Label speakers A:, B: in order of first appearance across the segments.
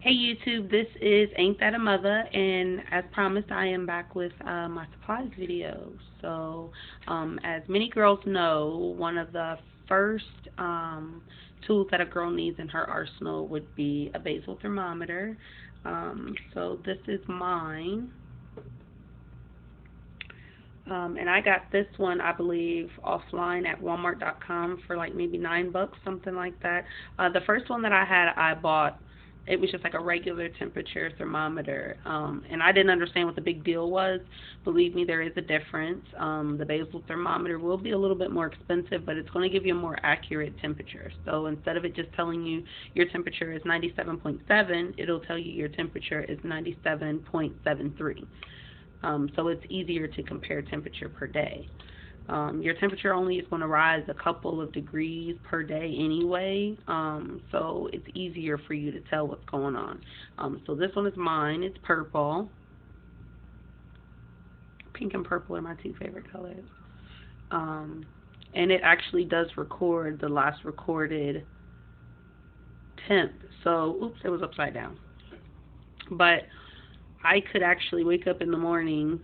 A: Hey YouTube, this is Ain't That a Mother, and as promised, I am back with my supplies video. So, as many girls know, one of the first tools that a girl needs in her arsenal would be a basal thermometer. So this is mine. And I got this one, I believe, offline at Walmart.com for like maybe $9, something like that. The first one that I had, I bought. It was just like a regular temperature thermometer, and I didn't understand what the big deal was. Believe me, there is a difference. The basal thermometer will be a little bit more expensive, but it's going to give you a more accurate temperature. So instead of it just telling you your temperature is 97.7, it'll tell you your temperature is 97.73. So it's easier to compare temperature per day. Your temperature only is going to rise a couple of degrees per day anyway, so it's easier for you to tell what's going on. So this one is mine. It's purple. Pink and purple are my two favorite colors. And it actually does record the last recorded temp. So, oops, it was upside down. But I could actually wake up in the morning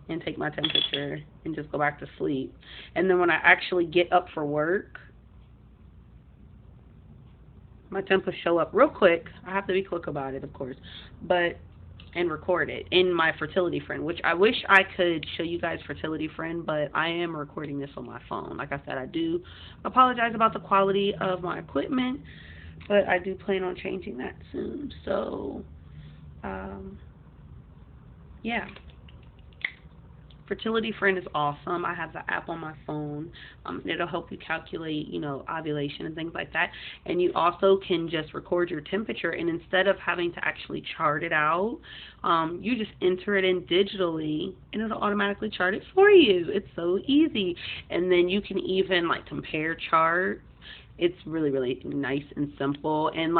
A: and take my temperature and just go back to sleep. And then when I actually get up for work, my temp will show up real quick. I have to be quick about it, of course, and record it in my Fertility Friend, which I wish I could show you guys Fertility Friend, but I am recording this on my phone. Like I said, I do apologize about the quality of my equipment, but I do plan on changing that soon. So, yeah. Fertility Friend is awesome. I have the app on my phone. It'll help you calculate, ovulation and things like that. And you also can just record your temperature, and instead of having to actually chart it out, you just enter it in digitally, and it'll automatically chart it for you. It's so easy. And then you can even compare charts. It's really, really nice and simple. And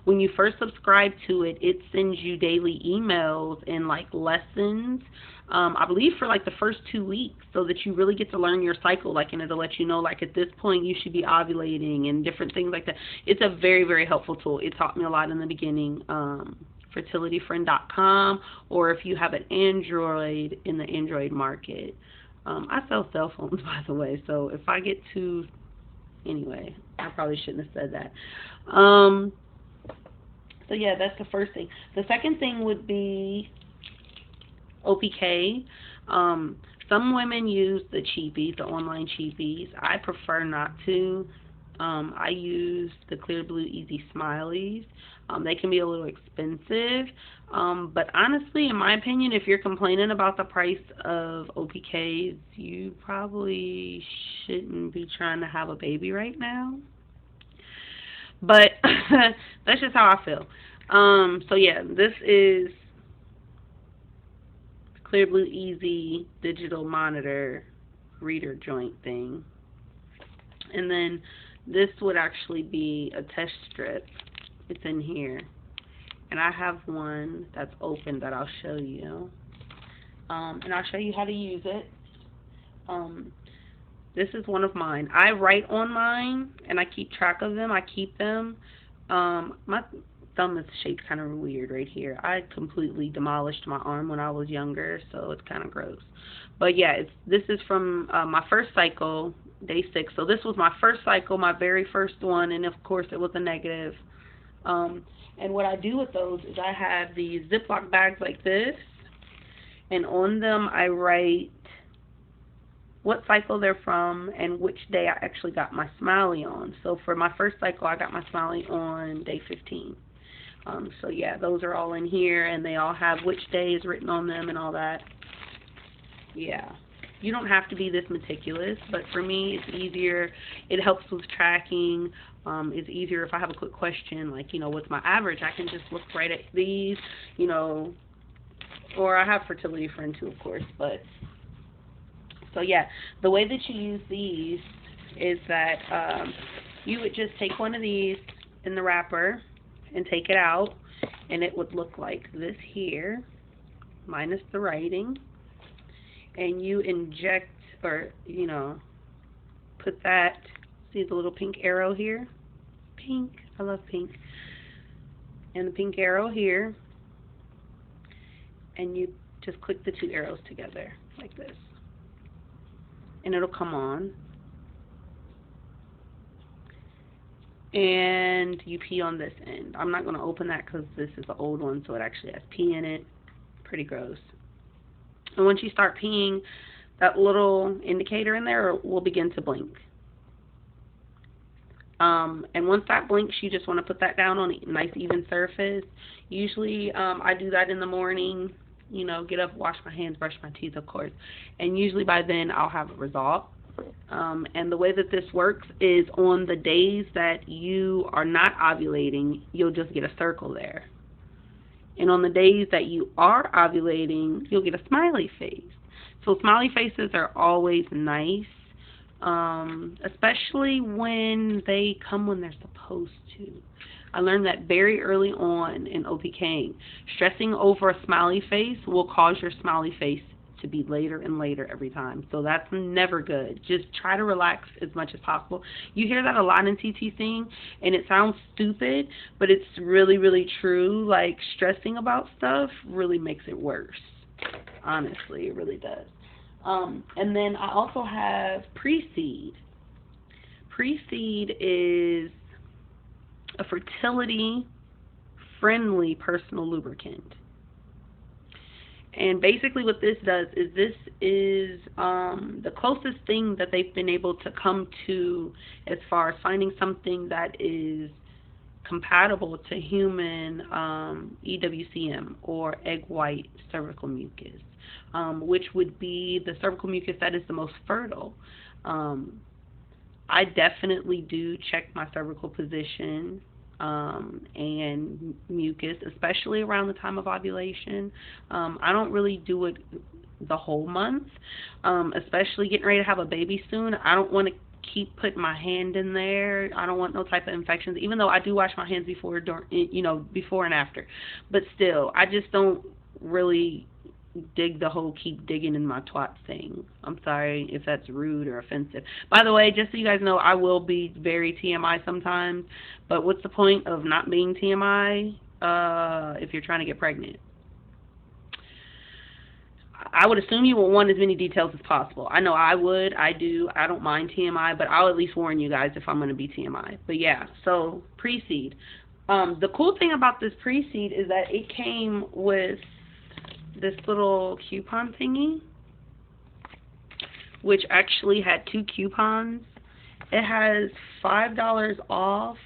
A: when you first subscribe to it, it sends you daily emails and lessons. I believe for the first 2 weeks, so that you really get to learn your cycle. And it'll let you know at this point you should be ovulating and different things like that. It's a very, very helpful tool. It taught me a lot in the beginning. Fertilityfriend.com, or if you have an Android, in the Android market. I sell cell phones, by the way, so if I get too anyway, I probably shouldn't have said that. So yeah, that's the first thing. The second thing would be OPK. Some women use the cheapies, the online cheapies. I prefer not to. I use the Clear Blue Easy Smileys. They can be a little expensive, but honestly, in my opinion, if you're complaining about the price of OPKs, you probably shouldn't be trying to have a baby right now. But that's just how I feel. So yeah, this is Clear Blue Easy digital monitor reader joint thing. And then this would actually be a test strip. It's in here. And I have one that's open that I'll show you. And I'll show you how to use it. This is one of mine. I write on mine, and I keep track of them. I keep them. My thumb is shaped kind of weird right here. I completely demolished my arm when I was younger, so it's kind of gross. But yeah, this is from my first cycle, day 6. So this was my first cycle, my very first one, and of course it was a negative. And what I do with those is I have these Ziploc bags like this, and on them I write what cycle they're from and which day I actually got my Smiley on. So for my first cycle, I got my Smiley on day 15. So yeah, those are all in here, and they all have which day is written on them and all that. Yeah. You don't have to be this meticulous, but for me, it's easier. It helps with tracking. It's easier if I have a quick question, what's my average? I can just look right at these, or I have Fertility Friend too, of course. But so yeah, the way that you use these is that you would just take one of these in the wrapper and take it out, and it would look like this here, minus the writing. And you inject, or, put that, see the little pink arrow here? Pink, I love pink. and the pink arrow here, and you just click the 2 arrows together like this, and it'll come on. And you pee on this end. I'm not going to open that because this is an old one, so it actually has pee in it. Pretty gross. And once you start peeing, that little indicator in there will begin to blink. And once that blinks, you just want to put that down on a nice even surface. Usually I do that in the morning, you know, get up, wash my hands, brush my teeth, of course. And usually by then I'll have a result. And the way that this works is on the days that you are not ovulating, you'll just get a circle there. And on the days that you are ovulating, you'll get a smiley face. So smiley faces are always nice, especially when they come when they're supposed to. I learned that very early on in OPKing. Stressing over a smiley face will cause your smiley face to be later and later every time. So that's never good. Just try to relax as much as possible. You hear that a lot in TTCing, and it sounds stupid, but it's really, really true. Like, stressing about stuff really makes it worse. Honestly, it really does. And then I also have Pre-Seed. Pre-Seed is a fertility-friendly personal lubricant. And basically what this does is the closest thing that they've been able to come to as far as finding something that is compatible to human EWCM, or egg white cervical mucus, which would be the cervical mucus that is the most fertile. I definitely do check my cervical position and mucus, especially around the time of ovulation. I don't really do it the whole month, especially getting ready to have a baby soon. I don't want to keep putting my hand in there. I don't want no type of infections, even though I do wash my hands before and after. But still, I just don't really dig the whole keep digging in my twat thing. I'm sorry if that's rude or offensive. By the way, just so you guys know, I will be very TMI sometimes, but what's the point of not being TMI if you're trying to get pregnant? I would assume you will want as many details as possible. I know I would. I do. I don't mind TMI, but I'll at least warn you guys if I'm going to be TMI. But yeah, so Pre-Seed. The cool thing about this Pre-Seed is that it came with this little coupon thingy, which actually had 2 coupons. It has $5 off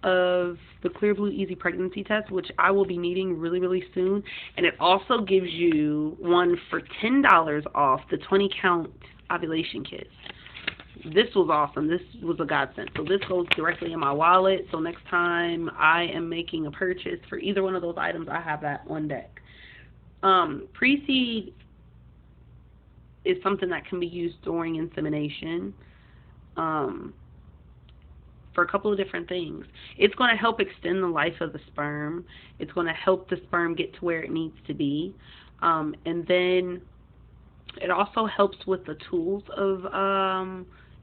A: of the Clear Blue Easy Pregnancy Test, which I will be needing really, really soon. And it also gives you one for $10 off the 20 count ovulation kit. This was awesome. This was a godsend. So this goes directly in my wallet. So next time I am making a purchase for either one of those items, I have that on deck. Pre-Seed is something that can be used during insemination for a couple of different things. It's going to help extend the life of the sperm. It's going to help the sperm get to where it needs to be. And then it also helps with the tools of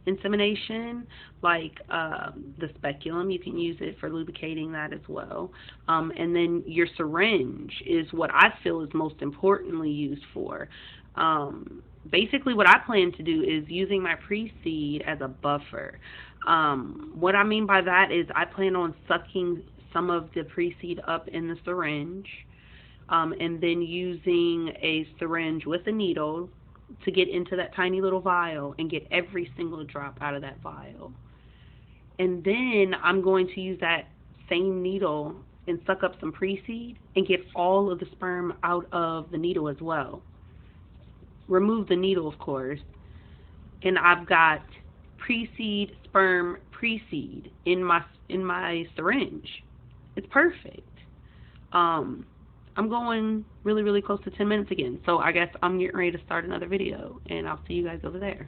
A: insemination, like the speculum. You can use it for lubricating that as well. And then your syringe is what I feel is most importantly used for. Basically what I plan to do is using my Pre-Seed as a buffer. What I mean by that is I plan on sucking some of the Pre-Seed up in the syringe, and then using a syringe with a needle to get into that tiny little vial and get every single drop out of that vial. And then I'm going to use that same needle and suck up some Pre-Seed and get all of the sperm out of the needle as well. Remove the needle, of course. And I've got Pre-Seed, sperm, Pre-Seed in my syringe. It's perfect. I'm going really, really close to 10 minutes again. So I guess I'm getting ready to start another video, and I'll see you guys over there.